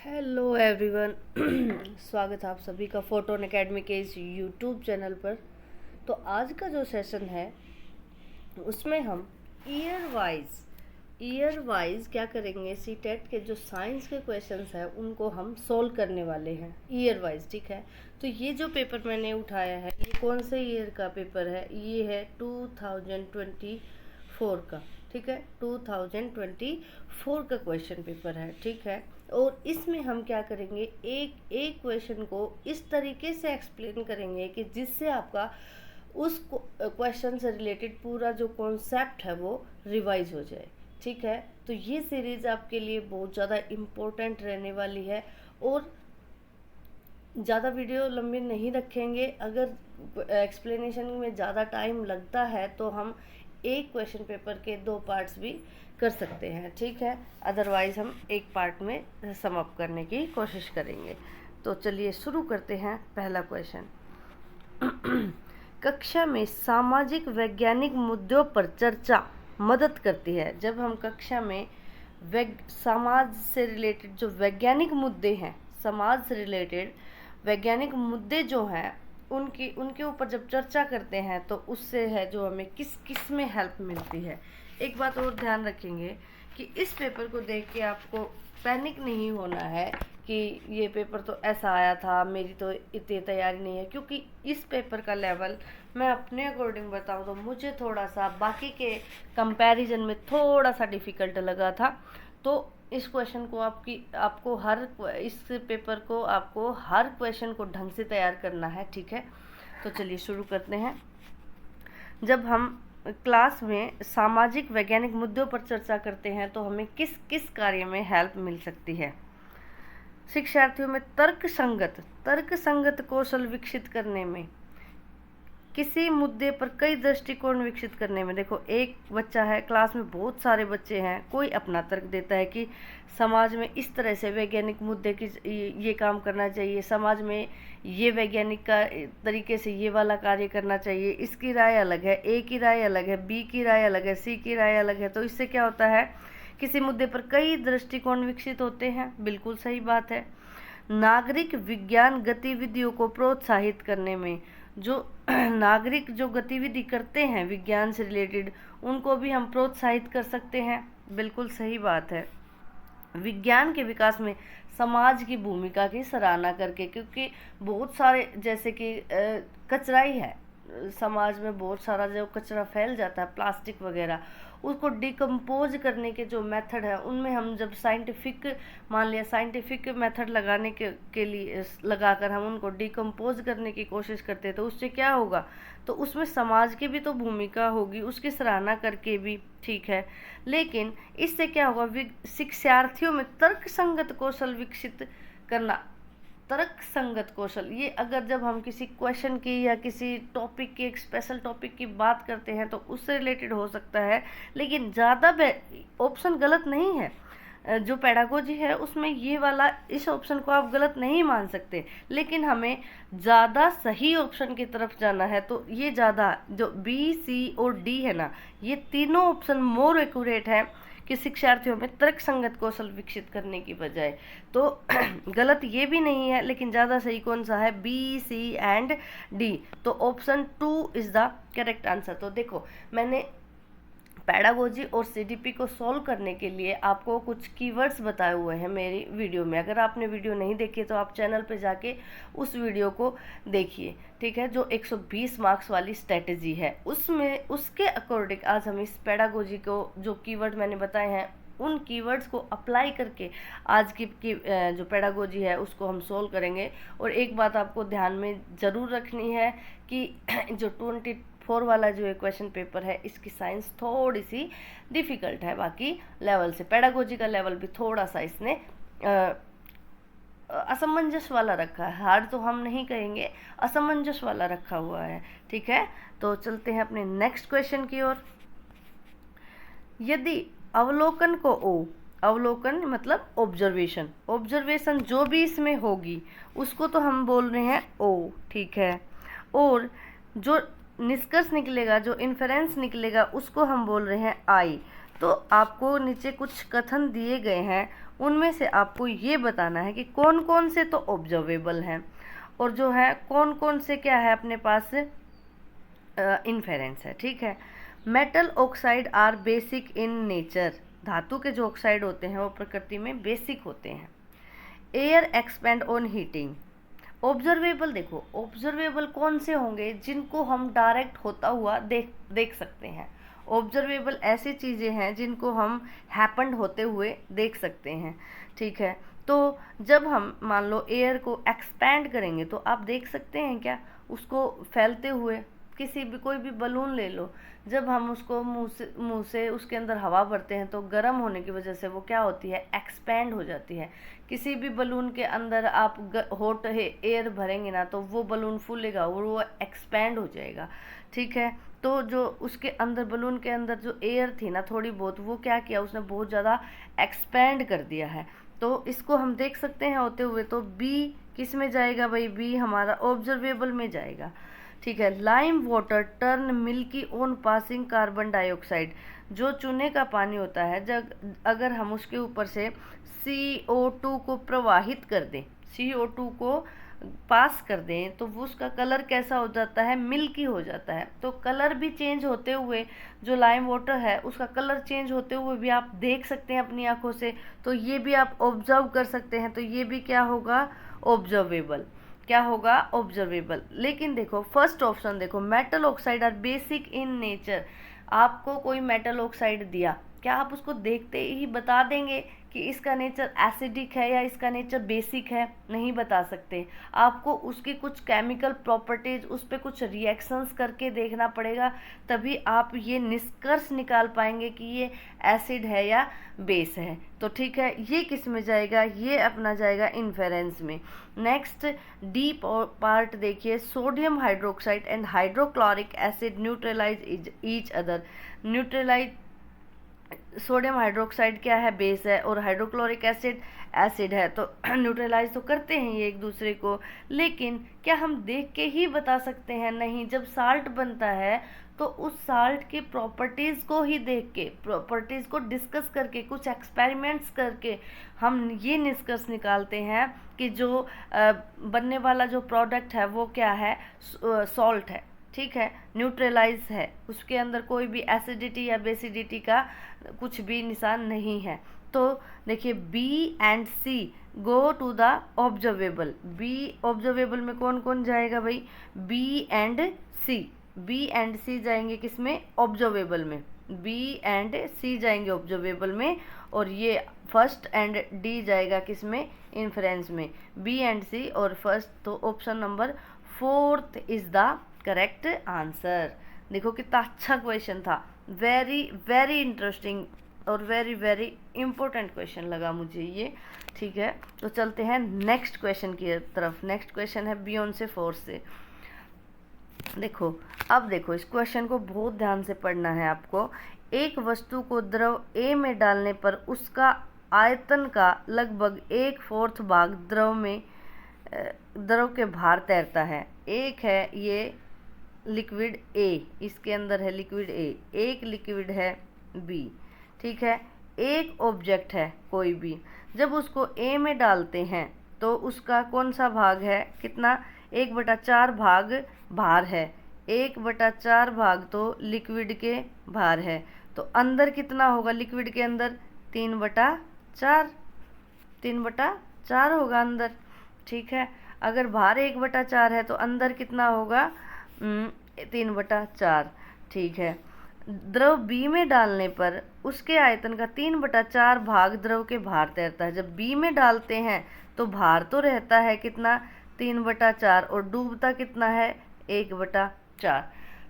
Hello everyone. स्वागत है आप सभी का फोटोन एकेडमी के इस यूट्यूब चैनल पर। तो आज का जो सेशन है उसमें हम ईयर वाइज क्या करेंगे, सीटेट के जो साइंस के क्वेश्चंस हैं उनको हम सोल्व करने वाले हैं ईयर वाइज। ठीक है, तो ये जो पेपर मैंने उठाया है ये कौन से ईयर का पेपर है? ये है 2024 का। ठीक है, 2024 का क्वेश्चन पेपर है। ठीक है, और इसमें हम क्या करेंगे, एक एक क्वेश्चन को इस तरीके से एक्सप्लेन करेंगे कि जिससे आपका उस क्वेश्चन से रिलेटेड पूरा जो कॉन्सेप्ट है वो रिवाइज हो जाए। ठीक है, तो ये सीरीज़ आपके लिए बहुत ज़्यादा इम्पोर्टेंट रहने वाली है और ज़्यादा वीडियो लंबी नहीं रखेंगे। अगर एक्सप्लेनेशन में ज़्यादा टाइम लगता है तो हम एक क्वेश्चन पेपर के 2 पार्ट्स भी कर सकते हैं। ठीक है, अदरवाइज़ हम एक पार्ट में सम अप करने की कोशिश करेंगे। तो चलिए शुरू करते हैं। पहला क्वेश्चन, कक्षा में सामाजिक वैज्ञानिक मुद्दों पर चर्चा मदद करती है। जब हम कक्षा में समाज से रिलेटेड जो वैज्ञानिक मुद्दे हैं, समाज से रिलेटेड वैज्ञानिक मुद्दे जो हैं उनके ऊपर जब चर्चा करते हैं तो उससे है जो हमें किस में हेल्प मिलती है। एक बात और ध्यान रखेंगे कि इस पेपर को देख के आपको पैनिक नहीं होना है कि ये पेपर तो ऐसा आया था, मेरी तो इतनी तैयारी नहीं है। क्योंकि इस पेपर का लेवल मैं अपने अकॉर्डिंग बताऊं तो मुझे थोड़ा सा बाकी के कंपैरिजन में थोड़ा सा डिफ़िकल्ट लगा था। तो इस क्वेश्चन को इस पेपर को आपको हर क्वेश्चन को ढंग से तैयार करना है। ठीक है, तो चलिए शुरू करते हैं। जब हम क्लास में सामाजिक वैज्ञानिक मुद्दों पर चर्चा करते हैं तो हमें किस किस कार्य में हेल्प मिल सकती है? शिक्षार्थियों में तर्क संगत कौशल विकसित करने में, किसी मुद्दे पर कई दृष्टिकोण विकसित करने में। देखो, एक बच्चा है, क्लास में बहुत सारे बच्चे हैं, कोई अपना तर्क देता है कि समाज में इस तरह से वैज्ञानिक मुद्दे की ये काम करना चाहिए, समाज में ये वैज्ञानिक का तरीके से ये वाला कार्य करना चाहिए। इसकी राय अलग है, ए की राय अलग है, बी की राय अलग है, सी की राय अलग है। तो इससे क्या होता है, किसी मुद्दे पर कई दृष्टिकोण विकसित होते हैं। बिल्कुल सही बात है। नागरिक विज्ञान गतिविधियों को प्रोत्साहित करने में, जो नागरिक जो गतिविधि करते हैं विज्ञान से रिलेटेड उनको भी हम प्रोत्साहित कर सकते हैं। बिल्कुल सही बात है। विज्ञान के विकास में समाज की भूमिका की सराहना करके, क्योंकि बहुत सारे जैसे कि कचरा ही है, समाज में बहुत सारा जो कचरा फैल जाता है, प्लास्टिक वगैरह, उसको डिकम्पोज करने के जो मेथड है उनमें हम जब मान लिया साइंटिफिक मेथड लगाने के लिए लगाकर हम उनको डिकम्पोज करने की कोशिश करते हैं तो उससे क्या होगा, तो उसमें समाज की भी तो भूमिका होगी, उसकी सराहना करके भी। ठीक है, लेकिन इससे क्या होगा, शिक्षार्थियों में तर्क संगत कौशल विकसित करना। तर्क संगत कौशल, ये अगर जब हम किसी क्वेश्चन की या किसी टॉपिक की, एक स्पेशल टॉपिक की बात करते हैं तो उससे रिलेटेड हो सकता है, लेकिन ज़्यादा ऑप्शन गलत नहीं है। जो पेडागोजी है उसमें ये वाला, इस ऑप्शन को आप गलत नहीं मान सकते, लेकिन हमें ज़्यादा सही ऑप्शन की तरफ जाना है। तो ये ज़्यादा जो बी, सी और डी है ना, ये तीनों ऑप्शन मोर एक्यूरेट है कि शिक्षार्थियों में तर्क संगत कौशल विकसित करने की बजाय। तो गलत ये भी नहीं है, लेकिन ज़्यादा सही कौन सा है, बी, सी एंड डी। तो option 2 is the correct answer. तो देखो, मैंने पैडागोजी और सीडीपी को सॉल्व करने के लिए आपको कुछ कीवर्ड्स बताए हुए हैं मेरी वीडियो में। अगर आपने वीडियो नहीं देखी तो आप चैनल पे जाके उस वीडियो को देखिए। ठीक है, जो 120 मार्क्स वाली स्ट्रेटेजी है उसमें, उसके अकॉर्डिंग आज हम इस पैडागोजी को जो कीवर्ड मैंने बताए हैं उन कीवर्ड्स को अप्लाई करके आज की जो पैडागोजी है उसको हम सोल्व करेंगे। और एक बात आपको ध्यान में ज़रूर रखनी है कि जो 24 वाला जो क्वेश्चन पेपर है इसकी साइंस थोड़ी सी डिफ़िकल्ट है बाकी लेवल से। पैडागोजी का लेवल भी थोड़ा सा इसने असमंजस वाला रखा है, हार्ड तो हम नहीं कहेंगे, असमंजस वाला रखा हुआ है। ठीक है, तो चलते हैं अपने नेक्स्ट क्वेश्चन की ओर। यदि अवलोकन को अवलोकन मतलब ऑब्जर्वेशन जो भी इसमें होगी उसको तो हम बोल रहे हैं ओ। ठीक है, और जो निष्कर्ष निकलेगा, जो इन्फेरेंस निकलेगा उसको हम बोल रहे हैं आई। तो आपको नीचे कुछ कथन दिए गए हैं उनमें से आपको ये बताना है कि कौन कौन से तो ऑब्जर्वेबल हैं और जो है कौन कौन से क्या है अपने पास इन्फेरेंस है। ठीक है, metal oxide are basic in nature, धातु के जो ऑक्साइड होते हैं वो प्रकृति में बेसिक होते हैं। Air expand on heating. Observable, देखो ऑब्जर्वेबल कौन से होंगे जिनको हम डायरेक्ट होता हुआ देख सकते हैं। ऑब्जर्वेबल ऐसी चीज़ें हैं जिनको हम हैपेंड होते हुए देख सकते हैं। ठीक है, तो जब हम मान लो एयर को एक्सपैंड करेंगे तो आप देख सकते हैं क्या उसको फैलते हुए। किसी भी कोई भी बलून ले लो, जब हम उसको मुंह से उसके अंदर हवा भरते हैं तो गर्म होने की वजह से वो क्या होती है, एक्सपैंड हो जाती है। किसी भी बलून के अंदर आप हॉट एयर भरेंगे ना तो वो बलून फूलेगा और वो एक्सपैंड हो जाएगा। ठीक है, तो जो उसके अंदर बलून के अंदर जो एयर थी ना थोड़ी बहुत, वो क्या किया उसने बहुत ज़्यादा एक्सपैंड कर दिया है। तो इसको हम देख सकते हैं होते हुए। तो बी किस में जाएगा भाई, बी हमारा ऑब्जर्वेबल में जाएगा। ठीक है, lime water turn milky on passing carbon dioxide. जो चूने का पानी होता है, जब अगर हम उसके ऊपर से CO2 को प्रवाहित कर दें, CO2 को पास कर दें तो वो उसका कलर कैसा हो जाता है, मिल्की हो जाता है। तो कलर भी चेंज होते हुए, जो लाइम वाटर है उसका कलर चेंज होते हुए भी आप देख सकते हैं अपनी आंखों से। तो ये भी आप ऑब्जर्व कर सकते हैं। तो ये भी क्या होगा, ऑब्जर्वेबल। क्या होगा, ऑब्जर्वेबल। लेकिन देखो फर्स्ट ऑप्शन देखो, metal oxide are basic in nature. आपको कोई मेटल ऑक्साइड दिया, क्या आप उसको देखते ही बता देंगे कि इसका नेचर एसिडिक है या इसका नेचर बेसिक है? नहीं बता सकते। आपको उसकी कुछ केमिकल प्रॉपर्टीज, उस पर कुछ रिएक्शंस करके देखना पड़ेगा, तभी आप ये निष्कर्ष निकाल पाएंगे कि ये एसिड है या बेस है। तो ठीक है, ये किस में जाएगा, ये अपना जाएगा इन्फेरेंस में। नेक्स्ट डी पार्ट देखिए, sodium hydroxide and hydrochloric acid neutralise each other. Neutralise, sodium hydroxide क्या है, बेस है, और हाइड्रोक्लोरिक एसिड एसिड है। तो न्यूट्रलाइज तो करते हैं ये एक दूसरे को, लेकिन क्या हम देख के ही बता सकते हैं? नहीं। जब साल्ट बनता है तो उस साल्ट की प्रॉपर्टीज़ को ही देख के, प्रॉपर्टीज़ को डिस्कस करके, कुछ एक्सपेरिमेंट्स करके हम ये निष्कर्ष निकालते हैं कि जो बनने वाला जो प्रोडक्ट है वो क्या है, सॉल्ट है। ठीक है, न्यूट्रलाइज है, उसके अंदर कोई भी एसिडिटी या बेसिडिटी का कुछ भी निशान नहीं है। तो देखिए B and C go to the observable. B observable में कौन कौन जाएगा भाई, B and C. B and C जाएंगे किसमें, ऑब्जर्वेबल में। बी एंड सी जाएंगे ऑब्जर्वेबल में, और ये फर्स्ट एंड डी जाएगा किसमें, इन्फ्रेंस में। बी एंड सी और फर्स्ट, तो option number 4 is the correct answer. देखो कितना अच्छा क्वेश्चन था, वेरी वेरी इंटरेस्टिंग और वेरी वेरी इंपॉर्टेंट क्वेश्चन लगा मुझे ये। ठीक है, तो चलते हैं नेक्स्ट क्वेश्चन की तरफ। नेक्स्ट क्वेश्चन है बियॉन्ड से फोर्स से। देखो अब देखो, इस क्वेश्चन को बहुत ध्यान से पढ़ना है आपको। एक वस्तु को द्रव A में डालने पर उसका आयतन का लगभग 1/4 भाग द्रव के बाहर तैरता है। एक है ये लिक्विड A, इसके अंदर है लिक्विड A, एक लिक्विड है B। ठीक है, एक ऑब्जेक्ट है कोई भी, जब उसको A में डालते हैं तो उसका कौन सा भाग है, कितना, 1/4 भाग बाहर है। 1/4 भाग तो लिक्विड के बाहर है, तो अंदर कितना होगा लिक्विड के अंदर, 3/4। 3/4 होगा अंदर। ठीक है, अगर बाहर 1/4 है तो अंदर कितना होगा, 3/4। ठीक है, द्रव बी में डालने पर उसके आयतन का 3/4 भाग द्रव के बाहर तैरता है। जब बी में डालते हैं तो बाहर तो रहता है कितना, 3/4, और डूबता कितना है, 1/4।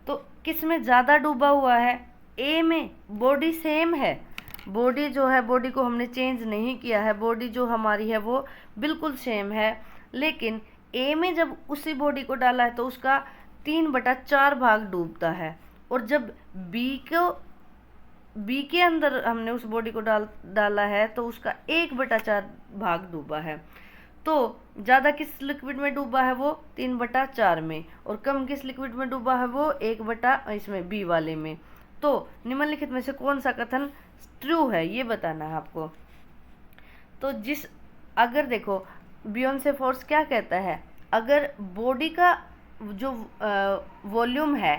तो किस में ज़्यादा डूबा हुआ है, ए में। बॉडी सेम है, बॉडी जो है, बॉडी को हमने चेंज नहीं किया है, बॉडी जो हमारी है वो बिल्कुल सेम है। लेकिन ए में जब उसी बॉडी को डाला है तो उसका 3/4 भाग डूबता है, और जब बी के अंदर हमने उस बॉडी को डाला है तो उसका 1/4 भाग डूबा है। तो ज़्यादा किस लिक्विड में डूबा है, वो 3/4 में, और कम किस लिक्विड में डूबा है, वो इसमें बी वाले में। तो निम्नलिखित में से कौन सा कथन ट्रू है, ये बताना है आपको। तो अगर देखो बियोंसे फोर्स क्या कहता है, अगर बॉडी का जो वॉल्यूम है,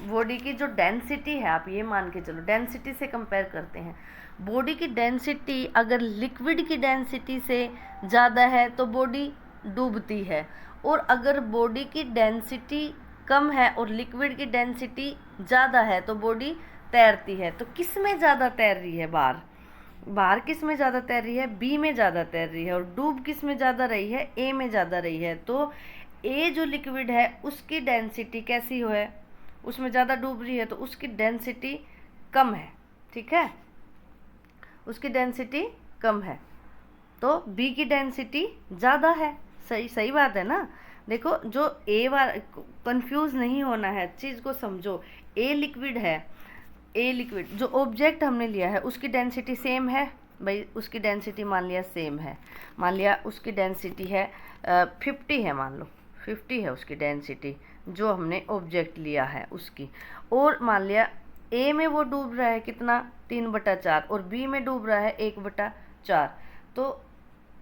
बॉडी की जो डेंसिटी है, आप ये मान के चलो डेंसिटी से कंपेयर करते हैं, बॉडी की डेंसिटी अगर लिक्विड की डेंसिटी से ज़्यादा है तो बॉडी डूबती है, और अगर बॉडी की डेंसिटी कम है और लिक्विड की डेंसिटी ज़्यादा है तो बॉडी तैरती है। तो किस में ज़्यादा तैर रही है, बाहर किस में ज़्यादा तैर रही है, बी में ज़्यादा तैर रही है, और डूब किस में ज़्यादा रही है, ए में ज़्यादा रही है। तो ए जो लिक्विड है उसकी डेंसिटी कैसी हो है, उसमें ज़्यादा डूब रही है तो उसकी डेंसिटी कम है, ठीक है, उसकी डेंसिटी कम है, तो बी की डेंसिटी ज़्यादा है। सही बात है ना। देखो जो ए वाला, कंफ्यूज नहीं होना है, चीज़ को समझो। ए लिक्विड है, ए लिक्विड जो ऑब्जेक्ट हमने लिया है उसकी डेंसिटी सेम है भाई, उसकी डेंसिटी मान लिया सेम है, मान लिया उसकी डेंसिटी है 50 है, मान लो 50 है उसकी डेंसिटी जो हमने ऑब्जेक्ट लिया है उसकी, और मान लिया ए में वो डूब रहा है कितना 3/4 और बी में डूब रहा है 1/4, तो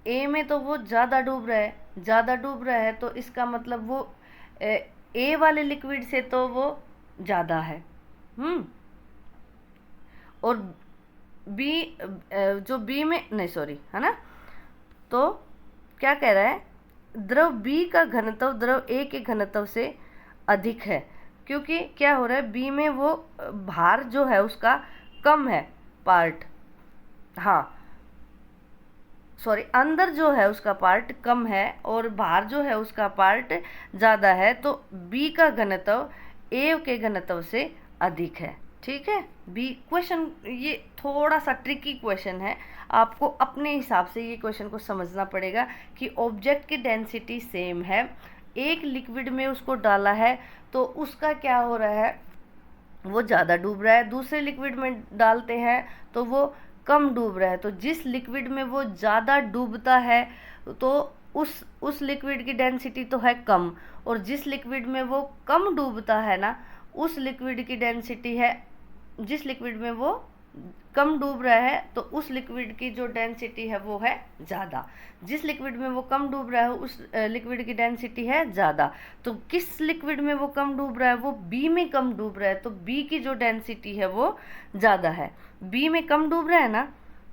ए में तो वो ज़्यादा डूब रहा है तो इसका मतलब वो ए वाले लिक्विड से तो वो ज़्यादा है, और बी जो बी में नहीं, सॉरी, है ना। तो क्या कह रहा है, द्रव बी का घनत्व द्रव ए के घनत्व से अधिक है, क्योंकि क्या हो रहा है, बी में वो भार जो है उसका कम है पार्ट, हाँ सॉरी, अंदर जो है उसका पार्ट कम है और बाहर जो है उसका पार्ट ज़्यादा है, तो बी का घनत्व ए के घनत्व से अधिक है, ठीक है। बी क्वेश्चन ये थोड़ा सा ट्रिकी क्वेश्चन है, आपको अपने हिसाब से ये क्वेश्चन को समझना पड़ेगा कि ऑब्जेक्ट की डेंसिटी सेम है, एक लिक्विड में उसको डाला है तो उसका क्या हो रहा है, वो ज़्यादा डूब रहा है, दूसरे लिक्विड में डालते हैं तो वो कम डूब रहा है, तो जिस लिक्विड में वो ज़्यादा डूबता है तो उस लिक्विड की डेंसिटी तो है कम, और जिस लिक्विड में वो कम डूबता है ना, उस लिक्विड की डेंसिटी है, जिस लिक्विड में वो कम डूब रहा है तो उस लिक्विड की जो डेंसिटी है वो है ज़्यादा, जिस लिक्विड में वो कम डूब रहा है उस लिक्विड की डेंसिटी है ज़्यादा। तो किस लिक्विड में वो कम डूब रहा है, वो बी में कम डूब रहा है, तो बी की जो डेंसिटी है वो ज़्यादा है। बी में कम डूब रहा है ना,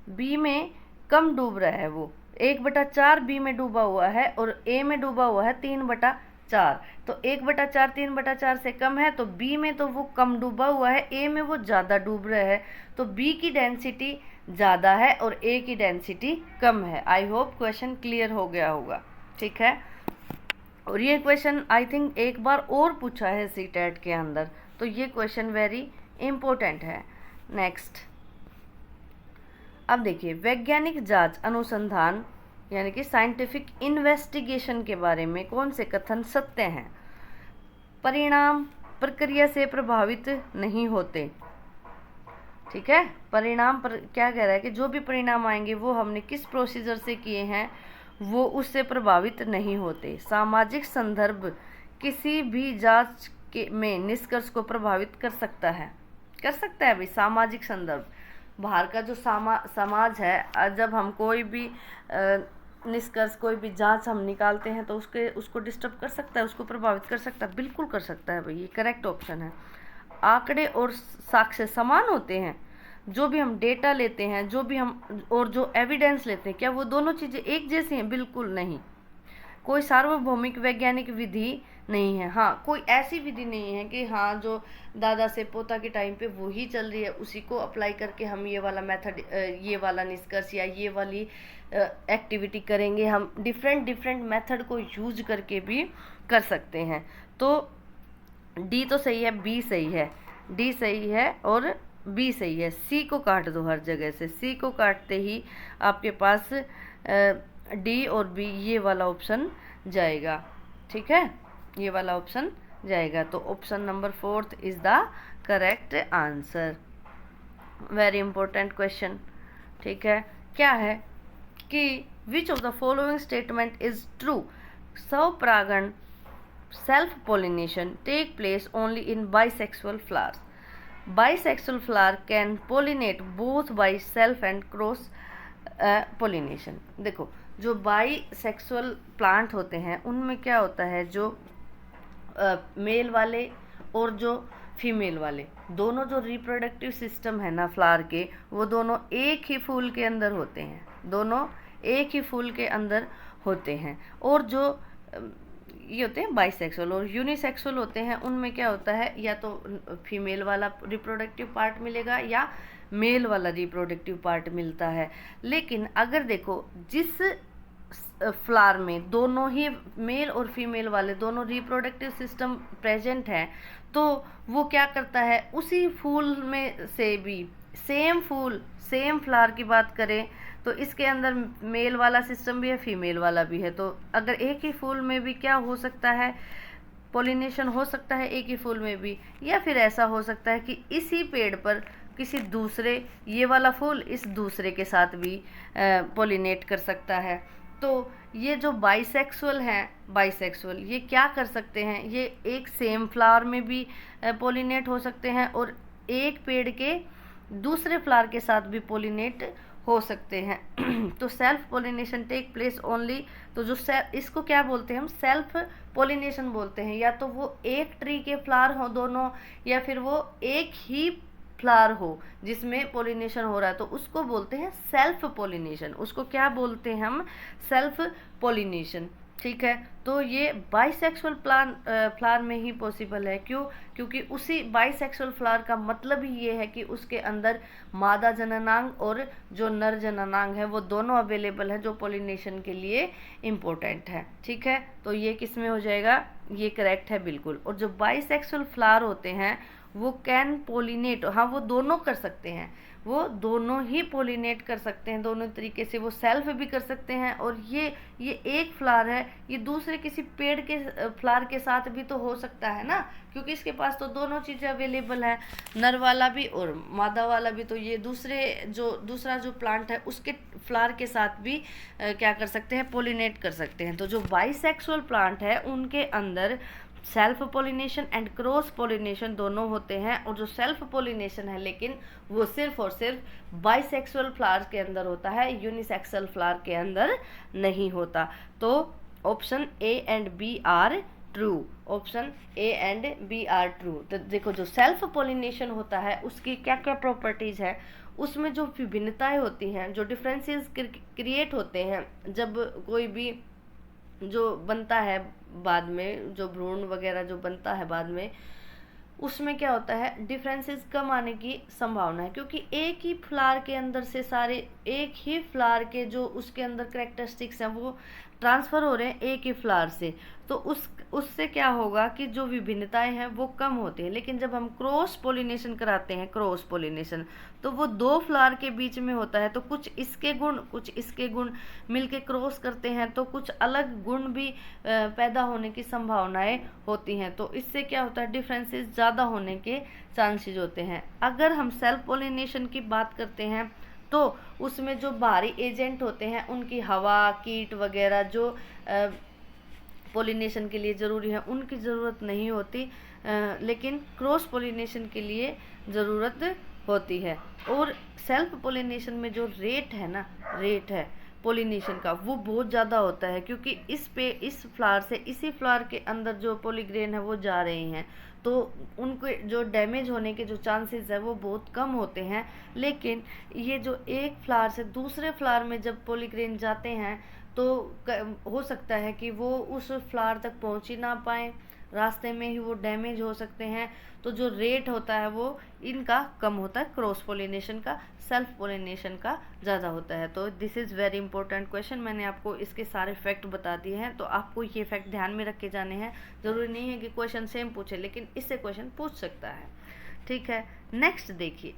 बी में कम डूब रहा है, वो 1/4 बी में डूबा हुआ है और ए में डूबा हुआ है 3/4, तो 1/4 3/4 से कम है, तो बी में तो वो कम डूबा हुआ है, ए में वो ज़्यादा डूब रहा है, तो बी की डेंसिटी ज़्यादा है और ए की डेंसिटी कम है। आई होप क्वेश्चन क्लियर हो गया होगा, ठीक है। और ये क्वेश्चन आई थिंक एक बार और पूछा है सीटेट के अंदर, तो ये क्वेश्चन वेरी इम्पोर्टेंट है। नेक्स्ट, अब देखिए वैज्ञानिक जांच अनुसंधान यानी कि साइंटिफिक इन्वेस्टिगेशन के बारे में कौन से कथन सत्य हैं। परिणाम प्रक्रिया से प्रभावित नहीं होते, ठीक है। परिणाम पर क्या कह रहा है कि जो भी परिणाम आएंगे वो हमने किस प्रोसीजर से किए हैं वो उससे प्रभावित नहीं होते। सामाजिक संदर्भ किसी भी जांच के में निष्कर्ष को प्रभावित कर सकता है भाई। सामाजिक संदर्भ, बाहर का जो समाज है, जब हम कोई भी निष्कर्ष, कोई भी जांच हम निकालते हैं तो उसको डिस्टर्ब कर सकता है, उसको प्रभावित कर सकता है, बिल्कुल कर सकता है भाई, ये करेक्ट ऑप्शन है। आंकड़े और साक्ष्य समान होते हैं, जो भी हम डेटा लेते हैं, जो भी हम और जो एविडेंस लेते हैं, क्या वो दोनों चीज़ें एक जैसी हैं? बिल्कुल नहीं। कोई सार्वभौमिक वैज्ञानिक विधि नहीं है। हाँ, कोई ऐसी विधि नहीं है कि हाँ जो दादा से पोता के टाइम पे वो ही चल रही है उसी को अप्लाई करके हम ये वाला मेथड, ये वाला निष्कर्ष या ये वाली एक्टिविटी करेंगे। हम डिफरेंट मेथड को यूज करके भी कर सकते हैं। तो डी तो सही है, बी सही है, डी सही है और बी सही है। सी को काट दो हर जगह से, सी को काटते ही आपके पास डी और बी ये वाला ऑप्शन जाएगा, ठीक है, ये वाला ऑप्शन जाएगा। तो option number 4 is the correct answer. Very important question, ठीक है। क्या है कि which of the following statement is true. स्वपरागण self pollination take place only in bisexual flowers. Bisexual flower can pollinate both by self and cross pollination. देखो जो by sexual plant होते हैं उनमें क्या होता है, जो मेल वाले और जो फीमेल वाले दोनों जो रिप्रोडक्टिव सिस्टम है ना फ्लावर के, वो दोनों एक ही फूल के अंदर होते हैं, दोनों एक ही फूल के अंदर होते हैं। और जो ये होते हैं बाइसेक्सुअल और यूनिसेक्सुअल होते हैं, उनमें क्या होता है, या तो फीमेल वाला रिप्रोडक्टिव पार्ट मिलेगा या मेल वाला रिप्रोडक्टिव पार्ट मिलता है। लेकिन अगर देखो जिस फ्लावर में दोनों ही मेल और फीमेल वाले दोनों रिप्रोडक्टिव सिस्टम प्रेजेंट है, तो वो क्या करता है, उसी फूल में से भी सेम फूल सेम फ्लावर की बात करें तो इसके अंदर मेल वाला सिस्टम भी है, फीमेल वाला भी है। तो अगर एक ही फूल में भी क्या हो सकता है, पोलिनेशन हो सकता है एक ही फूल में भी, या फिर ऐसा हो सकता है कि इसी पेड़ पर किसी दूसरे, ये वाला फूल इस दूसरे के साथ भी पोलिनेट कर सकता है। तो ये जो बाइसेक्सुअल हैं, बाइसेक्सुअल ये क्या कर सकते हैं, ये एक सेम फ्लावर में भी पोलिनेट हो सकते हैं और एक पेड़ के दूसरे फ्लावर के साथ भी पोलिनेट हो सकते हैं। तो self pollination take place only, तो जो इसको क्या बोलते हैं हम, सेल्फ पोलिनेशन बोलते हैं। या तो वो एक ट्री के फ्लावर हो दोनों, या फिर वो एक ही फ्लावर हो जिसमें पोलिनेशन हो रहा है, तो उसको बोलते हैं सेल्फ पोलिनेशन। उसको क्या बोलते हैं हम, सेल्फ पोलिनेशन। ठीक है, तो ये बाइसेक्सुअल फ्लावर में ही पॉसिबल है। क्यों? क्योंकि उसी बाइसेक्सुअल फ्लावर का मतलब ही ये है कि उसके अंदर मादा जननांग और जो नर जननांग है वो दोनों अवेलेबल है, जो पोलिनेशन के लिए इम्पोर्टेंट है। ठीक है, तो ये किस में हो जाएगा, ये करेक्ट है बिल्कुल। और जो बाइसेक्सुअल फ्लावर होते हैं वो कैन पोलिनेट, हाँ वो दोनों कर सकते हैं, वो दोनों ही पोलिनेट कर सकते हैं, दोनों तरीके से। वो सेल्फ भी कर सकते हैं, और ये एक फ्लावर है, ये दूसरे किसी पेड़ के फ्लावर के साथ भी तो हो सकता है ना, क्योंकि इसके पास तो दोनों चीज़ें अवेलेबल हैं, नर वाला भी और मादा वाला भी। तो ये दूसरा जो प्लांट है उसके फ्लावर के साथ भी क्या कर सकते हैं, पोलिनेट कर सकते हैं। तो जो बाइसेक्सुअल प्लांट है उनके अंदर self pollination and cross pollination दोनों होते हैं। और जो सेल्फ पोलिनेशन है लेकिन वो सिर्फ और सिर्फ बाइसेक्सुअल फ्लावर के अंदर होता है, यूनिसेक्सुअल फ्लावर के अंदर नहीं होता। तो option A and B are true, option A and B are true. तो देखो जो सेल्फ पोलिनेशन होता है उसकी क्या क्या प्रॉपर्टीज है, उसमें जो विभिन्नताएं होती हैं, जो डिफरेंसेस क्रिएट होते हैं, जब कोई भी जो बनता है बाद में, जो भ्रूण वगैरह जो बनता है बाद में, उसमें क्या होता है, डिफरेंसेस कम आने की संभावना है, क्योंकि एक ही फ्लावर के अंदर से सारे, एक ही फ्लावर के जो उसके अंदर कैरेक्टरिस्टिक्स हैं वो ट्रांसफ़र हो रहे हैं एक ही फ्लावर से। तो उससे क्या होगा कि जो विभिन्नताएं हैं वो कम होती हैं। लेकिन जब हम क्रॉस पोलिनेशन कराते हैं, क्रॉस पोलिनेशन, तो वो दो फ्लावर के बीच में होता है, तो कुछ इसके गुण कुछ इसके गुण मिलके क्रॉस करते हैं, तो कुछ अलग गुण भी पैदा होने की संभावनाएं होती हैं। तो इससे क्या होता है, डिफरेंसेस ज़्यादा होने के चांसेस होते हैं। अगर हम सेल्फ पोलिनेशन की बात करते हैं तो उसमें जो बाहरी एजेंट होते हैं उनकी हवा, कीट वगैरह जो पोलिनेशन के लिए ज़रूरी है उनकी ज़रूरत नहीं होती, लेकिन क्रॉस पोलिनेशन के लिए ज़रूरत होती है। और सेल्फ पोलिनेशन में जो रेट है ना, रेट है पोलिनेशन का, वो बहुत ज़्यादा होता है, क्योंकि इस फ्लावर से इसी फ्लावर के अंदर जो पोलीग्रेन है वो जा रहे हैं, तो उनके जो डैमेज होने के जो चांसेस है वो बहुत कम होते हैं। लेकिन ये जो एक फ्लावर से दूसरे फ्लावर में जब पोलीग्रेन जाते हैं तो हो सकता है कि वो उस फ्लावर तक पहुंच ही ना पाए, रास्ते में ही वो डैमेज हो सकते हैं। तो जो रेट होता है वो इनका कम होता है, क्रॉस पोलिनेशन का, सेल्फ पोलिनेशन का ज़्यादा होता है। तो this is very important question. मैंने आपको इसके सारे फैक्ट बता दिए हैं, तो आपको ये फैक्ट ध्यान में रख के जाने हैं। ज़रूरी नहीं है कि क्वेश्चन सेम पूछे, लेकिन इससे क्वेश्चन पूछ सकता है। ठीक है, नेक्स्ट देखिए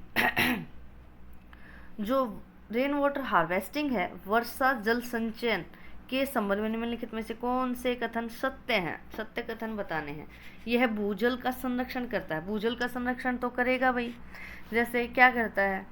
जो रेन वाटर हार्वेस्टिंग है, वर्षा जल संचयन के संबंध में निम्नलिखित में से कौन से कथन सत्य हैं? सत्य कथन बताने हैं। यह भूजल का संरक्षण करता है। भूजल का संरक्षण तो करेगा भाई, जैसे क्या करता है,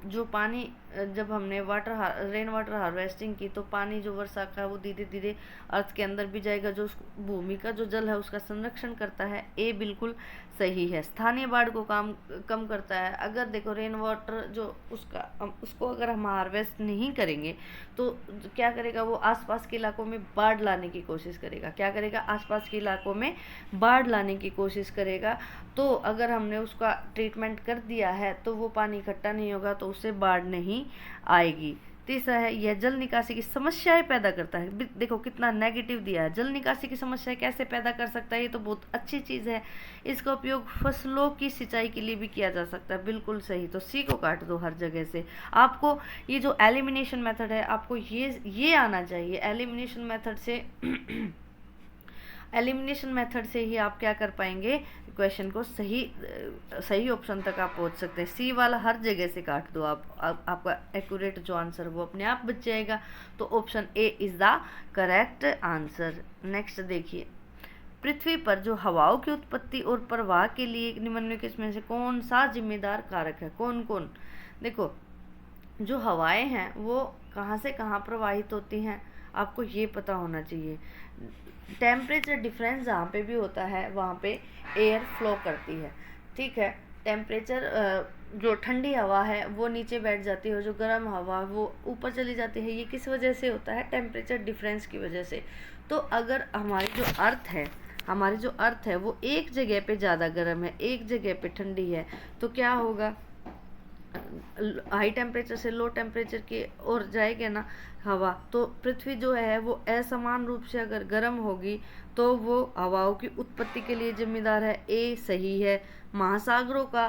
जो पानी जब हमने रेन वाटर हार्वेस्टिंग की तो पानी जो वर्षा का वो धीरे धीरे अर्थ के अंदर भी जाएगा, जो भूमि का जो जल है उसका संरक्षण करता है। ए बिल्कुल सही है। स्थानीय बाढ़ को कम करता है। अगर देखो रेन वाटर जो उसको अगर हम हार्वेस्ट नहीं करेंगे तो क्या करेगा, वो आसपास के इलाकों में बाढ़ लाने की कोशिश करेगा। क्या करेगा, आसपास के इलाकों में बाढ़ लाने की कोशिश करेगा। तो अगर हमने उसका ट्रीटमेंट कर दिया है तो वो पानी इकट्ठा नहीं होगा, तो उससे बाढ़ नहीं आएगी। तीसरा है, यह जल निकासी की समस्याएं पैदा करता है। देखो कितना नेगेटिव दिया है। जल निकासी की समस्या कैसे पैदा कर सकता है, ये तो बहुत अच्छी चीज़ है। इसका उपयोग फसलों की सिंचाई के लिए भी किया जा सकता है। बिल्कुल सही। तो सी को काट दो हर जगह से। आपको ये जो एलिमिनेशन मेथड है, आपको ये आना चाहिए। एलिमिनेशन मेथड से एलिमिनेशन मेथड से ही आप क्या कर पाएंगे, क्वेश्चन को सही ऑप्शन तक आप पहुंच सकते हैं। सी वाला हर जगह से काट दो आपका एक्यूरेट जो आंसर वो अपने आप बच जाएगा। तो option A is the correct answer. Next देखिए, पृथ्वी पर जो हवाओं की उत्पत्ति और प्रवाह के लिए निम्नलिखित में से कौन सा जिम्मेदार कारक है? कौन कौन? देखो, जो हवाएं हैं वो कहाँ से कहाँ प्रवाहित होती हैं, आपको ये पता होना चाहिए। टेम्परेचर डिफरेंस जहाँ पे भी होता है वहाँ पे एयर फ्लो करती है, ठीक है। टेम्परेचर जो ठंडी हवा है वो नीचे बैठ जाती है और जो गर्म हवा वो ऊपर चली जाती है। ये किस वजह से होता है? टेम्परेचर डिफरेंस की वजह से। तो अगर हमारी जो अर्थ है वो एक जगह पे ज़्यादा गर्म है, एक जगह पे ठंडी है, तो क्या होगा, हाई टेम्परेचर से लो टेम्परेचर की ओर जाएगा ना हवा, तो पृथ्वी जो है वो असमान रूप से अगर गर्म होगी तो वो हवाओं की उत्पत्ति के लिए जिम्मेदार है। ए सही है। महासागरों का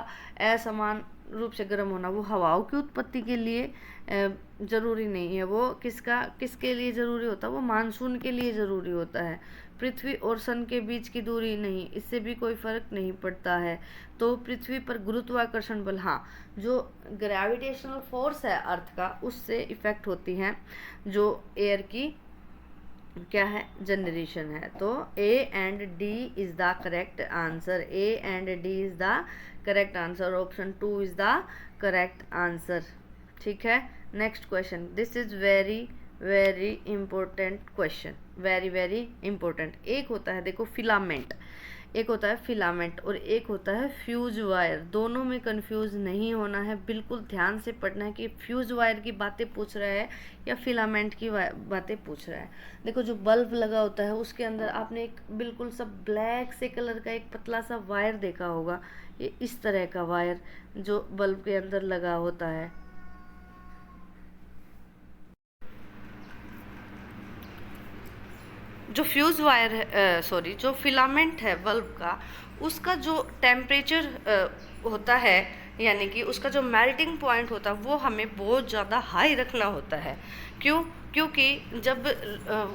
असमान रूप से गर्म होना वो हवाओं की उत्पत्ति के लिए ज़रूरी नहीं है। वो किसके लिए ज़रूरी होता है? वो मानसून के लिए ज़रूरी होता है। पृथ्वी और सन के बीच की दूरी नहीं, इससे भी कोई फर्क नहीं पड़ता है। तो पृथ्वी पर गुरुत्वाकर्षण बल, हाँ, जो ग्रेविटेशनल फोर्स है अर्थ का, उससे इफेक्ट होती हैं जो एयर की क्या है, जनरेशन है। तो A and D is the correct answer. A and D is the correct answer. Option 2 is the correct answer, ठीक है। Next question, this is very very important question, very very important. एक होता है देखो filament, एक होता है filament और एक होता है फ्यूज वायर। दोनों में कंफ्यूज नहीं होना है, बिल्कुल ध्यान से पढ़ना है कि फ्यूज वायर की बातें पूछ रहा है या फिलामेंट की बातें पूछ रहा है। देखो जो बल्ब लगा होता है उसके अंदर आपने एक बिल्कुल सा ब्लैक से कलर का एक पतला सा वायर देखा होगा। ये इस तरह का वायर जो बल्ब के अंदर लगा होता है। जो फ्यूज़ वायर है, जो फिलामेंट है बल्ब का, उसका जो टेम्परेचर होता है, यानी कि उसका जो मेल्टिंग पॉइंट होता है वो हमें बहुत ज़्यादा हाई रखना होता है। क्योंकि जब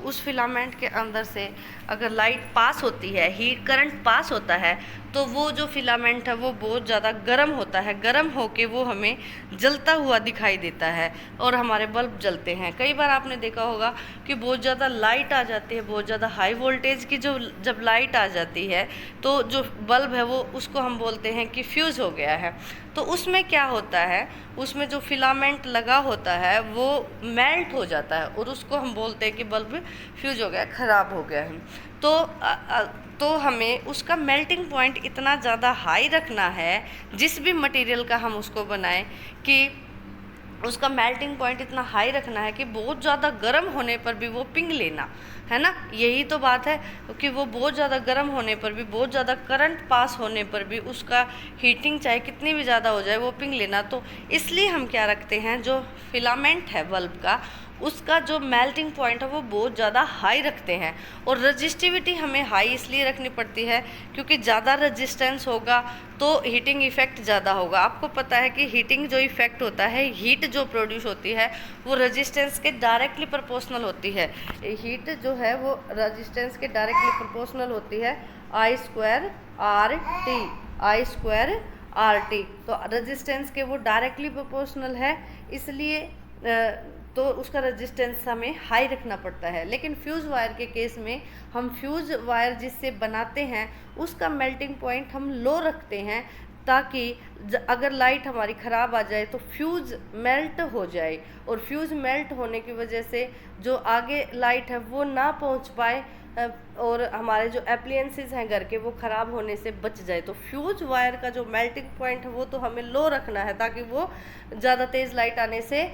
उस फिलामेंट के अंदर से अगर लाइट पास होती है, हीट करंट पास होता है, तो वो जो फिलामेंट है वो बहुत ज़्यादा गर्म होता है। गर्म होके वो हमें जलता हुआ दिखाई देता है और हमारे बल्ब जलते हैं। कई बार आपने देखा होगा कि बहुत ज़्यादा लाइट आ जाती है, बहुत ज़्यादा हाई वोल्टेज की जब लाइट आ जाती है तो जो बल्ब है वो उसको हम बोलते हैं कि फ्यूज़ हो गया है। तो उसमें क्या होता है, उसमें जो फिलामेंट लगा होता है वो मेल्ट हो जाता है और उसको हम बोलते हैं कि बल्ब फ्यूज हो गया, ख़राब हो गया है। तो हमें उसका मेल्टिंग पॉइंट इतना ज़्यादा हाई रखना है, जिस भी मटेरियल का हम उसको बनाएं, कि उसका मेल्टिंग पॉइंट इतना हाई रखना है कि बहुत ज़्यादा गर्म होने पर भी वो पिघ लेना, है ना। यही तो बात है कि वो बहुत ज़्यादा गर्म होने पर भी, बहुत ज़्यादा करंट पास होने पर भी उसका हीटिंग चाहे कितनी भी ज़्यादा हो जाए वो पिघ लेना। तो इसलिए हम क्या रखते हैं, जो फिलामेंट है बल्ब का, उसका जो मेल्टिंग पॉइंट है वो बहुत ज़्यादा हाई रखते हैं। और रजिस्टिविटी हमें हाई इसलिए रखनी पड़ती है क्योंकि ज़्यादा रजिस्टेंस होगा तो हीटिंग इफ़ेक्ट ज़्यादा होगा। आपको पता है कि हीटिंग जो इफ़ेक्ट होता है, हीट जो प्रोड्यूस होती है वो रजिस्टेंस के डायरेक्टली प्रोपोर्शनल होती है। हीट जो है वो रजिस्टेंस के डायरेक्टली प्रोपोर्शनल होती है। I² RT, I² RT। तो रजिस्टेंस के वो डायरेक्टली प्रोपोर्शनल है, इसलिए तो उसका रेजिस्टेंस हमें हाई रखना पड़ता है। लेकिन फ्यूज़ वायर के केस में हम फ्यूज़ वायर जिससे बनाते हैं उसका मेल्टिंग पॉइंट हम लो रखते हैं, ताकि अगर लाइट हमारी ख़राब आ जाए तो फ्यूज़ मेल्ट हो जाए, और फ्यूज़ मेल्ट होने की वजह से जो आगे लाइट है वो ना पहुंच पाए, और हमारे जो एप्लियंसेस हैं घर के वो ख़राब होने से बच जाए। तो फ्यूज वायर का जो मेल्टिंग पॉइंट है वो तो हमें लो रखना है, ताकि वो ज़्यादा तेज़ लाइट आने से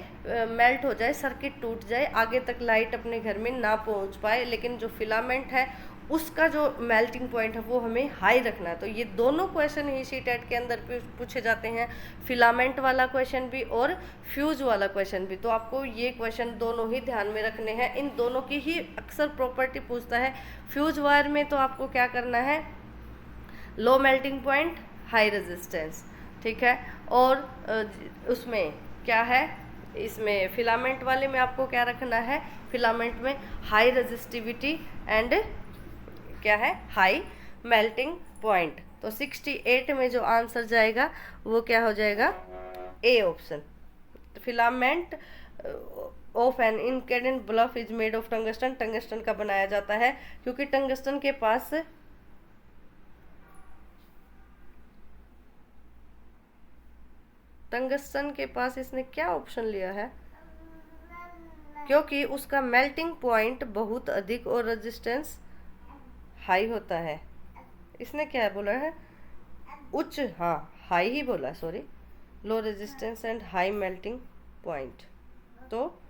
मेल्ट हो जाए, सर्किट टूट जाए, आगे तक लाइट अपने घर में ना पहुंच पाए। लेकिन जो फिलामेंट है उसका जो मेल्टिंग पॉइंट है वो हमें हाई रखना है। तो ये दोनों क्वेश्चन ही सीटेट के अंदर पूछे जाते हैं, फिलामेंट वाला क्वेश्चन भी और फ्यूज वाला क्वेश्चन भी। तो आपको ये क्वेश्चन दोनों ही ध्यान में रखने हैं, इन दोनों की ही अक्सर प्रॉपर्टी पूछता है। फ्यूज वायर में तो आपको क्या करना है, low melting point, high resistance, ठीक है। और उसमें क्या है, इसमें फिलामेंट वाले में आपको क्या रखना है, फिलामेंट में हाई रेजिस्टिविटी एंड क्या है, हाई मेल्टिंग पॉइंट। तो 68 में जो आंसर जाएगा वो क्या हो जाएगा, A option. Filament of an incandescent bulb is made of tungsten, tungsten का बनाया जाता है, क्योंकि टंगस्टन के पास इसने क्या ऑप्शन लिया है, क्योंकि उसका मेल्टिंग पॉइंट बहुत अधिक और रेजिस्टेंस हाई होता है। इसने क्या बोला है, उच्च, हाँ हाई ही बोला, sorry, low resistance and high melting point. तो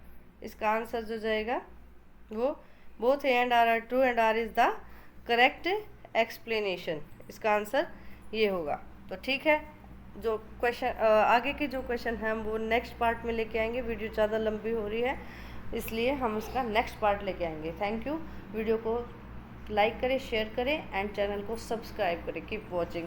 इसका आंसर जो जाएगा वो both A and R true and R is the correct explanation. इसका आंसर ये होगा। तो ठीक है, जो क्वेश्चन आगे के जो क्वेश्चन हैं वो नेक्स्ट पार्ट में लेके आएंगे। वीडियो ज़्यादा लंबी हो रही है इसलिए हम उसका नेक्स्ट पार्ट लेके आएंगे। Thank you. वीडियो को लाइक करें, शेयर करें एंड चैनल को सब्सक्राइब करें। Keep watching.